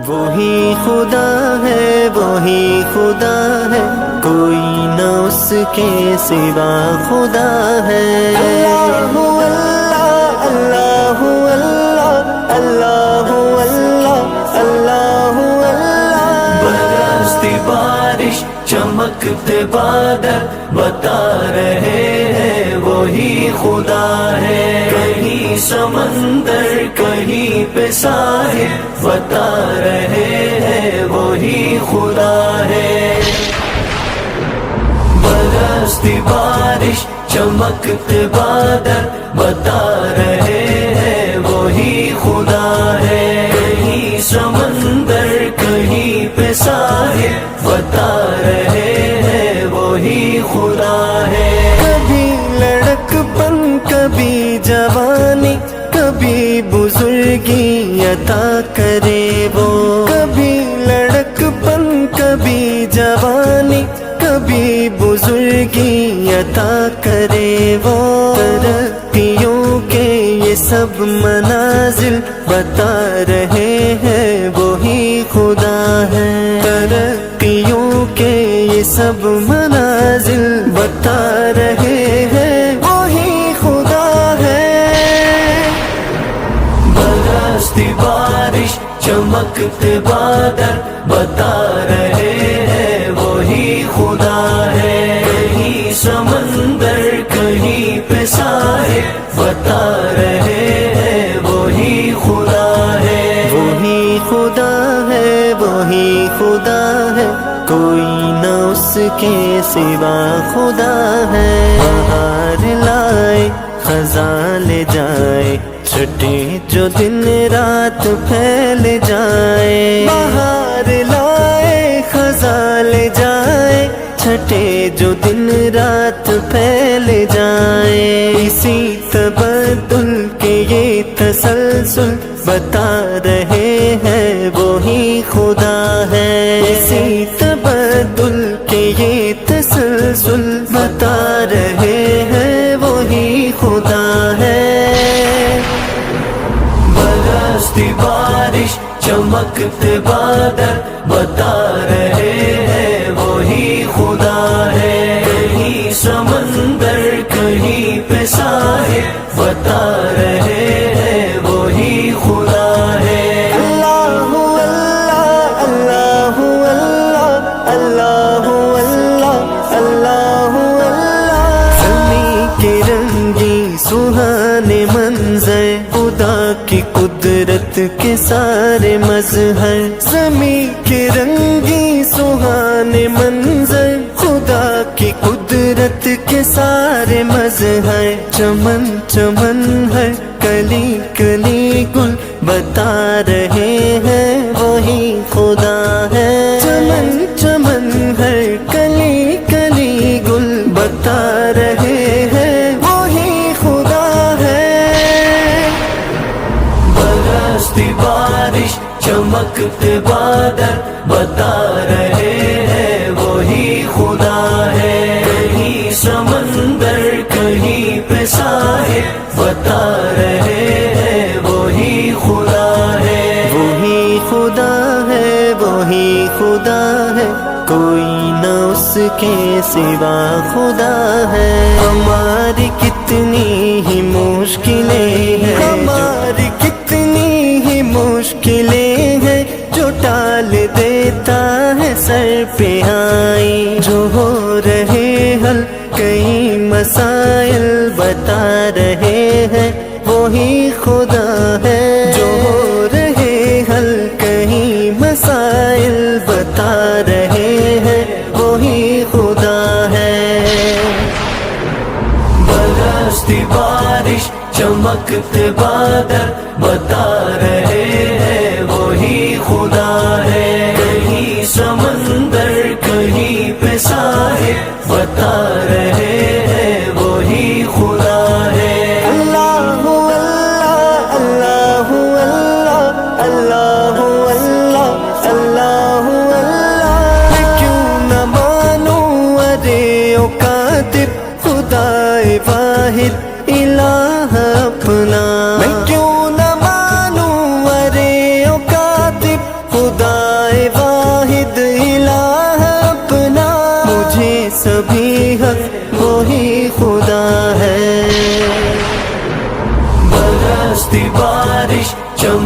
وہی خدا ہے، وہی خدا ہے، کوئی نہ اس کے سوا خدا ہے۔ اللہ اللہ اللہ اللہ اللہ اللہ اللہ۔ برستی بارش چمکتے بادل بتا رہے ہیں وہی خدا ہے۔ کہیں سمندر کہیں پہ ساحل بتا رہے ہیں وہی خدا ہے۔ برستی بارش چمکتے بادل بتا رہے ہیں وہی خدا ہے۔ کہیں سمندر کہیں پہ ساحل بتا رہے ہیں وہی خدا ہے۔ کبھی لڑک پن کبھی جوانی کبھی بزرگی عطا کرے وہ۔ کبھی لڑک پن کبھی جوانی کبھی بزرگی عطا کرے وہ۔ ترقیوں کے یہ سب منازل بتا رہے ہیں وہی خدا ہے۔ ترقیوں کے یہ سب منازل بتا رہے ہیں وہی خدا ہے۔ برستی بارش چمکتے بادل بتا رہے ہیں وہی خدا ہے۔ کہیں سمندر کہیں پہ ساحل بتا رہے ہیں وہی خدا ہے۔ وہی خدا ہے، وہی خدا ہے، کوئی نہ اس کے سوا خدا ہے۔ بہار لائے خزاں لے جائے، چھٹے جو دن رات پھیل جائے۔ بہار لائے خزاں لے جائے، چھٹے جو دن رات پھیل جائے۔ اسی تبدل کے یہ تسلسل بتا رہے ہیں وہی خدا ہے۔ اسی تبدل کے یہ تسلسل بتا رہے ہیں وہی خدا ہے۔ برستی بارش چمکتے بادل بتا رہے ہیں وہی خدا ہے۔ کہیں سمندر کہیں پہ ساحل بتا رہے ہیں وہی خدا ہے۔ اللہ اللہ اللہ اللہ اللہ اللہ اللہ۔ زمین کے رنگی سہانے منظر خدا کی قدرت کے سارے مظہر۔ زمین کے رنگی سہانے منظر خدا کی قدرت کے سارے مظہر۔ چمن چمن ہر کلی کلی گل بتا رہے ہیں وہی خدا ہے۔ چمن چمن ہر کلی کلی گل بتا رہے ہیں وہی خدا ہے۔ برستی بارش چمکتے بادل بتا رہے ہیں وہی خدا ہے۔ کہیں سمندر کہیں پہ ساحل بتا رہے ہیں وہی خدا ہے۔ وہی خدا ہے، وہی خدا ہے، کوئی نہ اس کے سوا خدا ہے۔ ہماری کتنی ہی مشکلیں ہیں، ہماری کتنی ہی مشکلیں ہیں، جو ٹال دیتا ہے سر پہ آئی۔ جو ہو رہے حل کئی مسائل بتا رہے ہیں وہی خدا ہے۔ جو ہو رہے حل کئی مسائل بتا رہے ہیں وہی خدا ہے۔ برستی بارش چمکتے بادل بتا رہے ہیں وہی خدا ہے۔ کہیں سمندر کہیں پہ ساحل بتا رہے ہیں وہی خدا ہے۔ اللہ اللہ اللہ اللہ اللہ اللہ اللہ اللہ۔ میں کیوں نہ مانوں ارے او کاتب خدا واحد الہ اپنا، میں کیوں نہ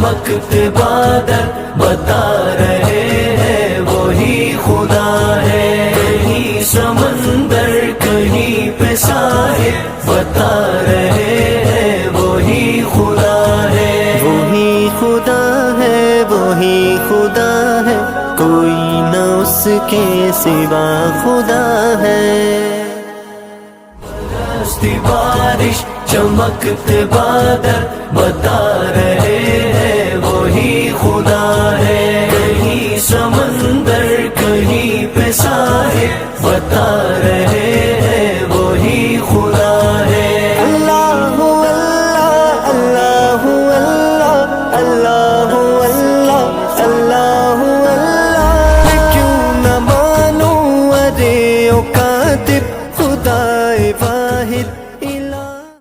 چمکتے بادل بتا رہے ہیں وہی خدا ہے. کہیں سمندر کہیں پہ ساحل بتا رہے ہیں وہی خدا ہے. وہی خدا ہے وہی خدا ہے کوئی نہ اس کے سوا خدا ہے. برستی بارش چمکتے بادل بتا رہے ہیں وہی خدا ہے.